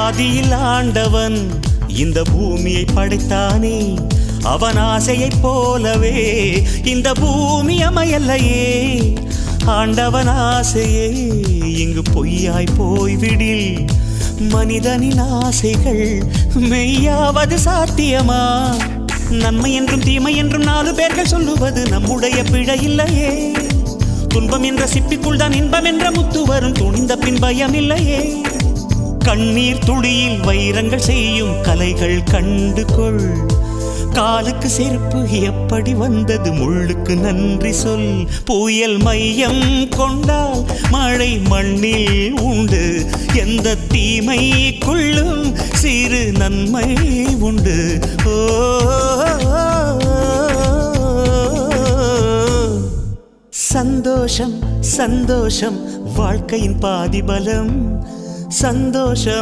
ஆதியில் ஆண்டவன் இந்த பூமியை படைத்தானே, அவன் ஆசையைப் போலவே இந்த பூமி அமையல்லையே. ஆண்டவன் ஆசையே இங்கு பொய்யாய் போய்விடில், மனிதனின் ஆசைகள் மெய்யாவது சாத்தியமா? நன்மை என்றும் தீமை என்றும் 4 பேர்கள் சொல்லுவது நம்முடைய பிழை இல்லையே. துன்பம் என்ற சிப்பிக்குள் தான் இன்பம் என்ற முத்து வரும், துணிந்த பின் பயம் இல்லையே. கண்ணீர் துளியில் வைரங்கள் செய்யும் கலைகள் கண்டு கொள். காலுக்கு செருப்பு எப்படி வந்தது, முள்ளுக்கு நன்றி சொல். புயல் மையம் கொண்டால் மழை மண்ணில் உண்டு, எந்த தீமைக்குள்ளும் சிறு நன்மை உண்டு. ஓ சந்தோஷம் சந்தோஷம் வாழ்க்கையின் பாதிபலம், சந்தோஷம்.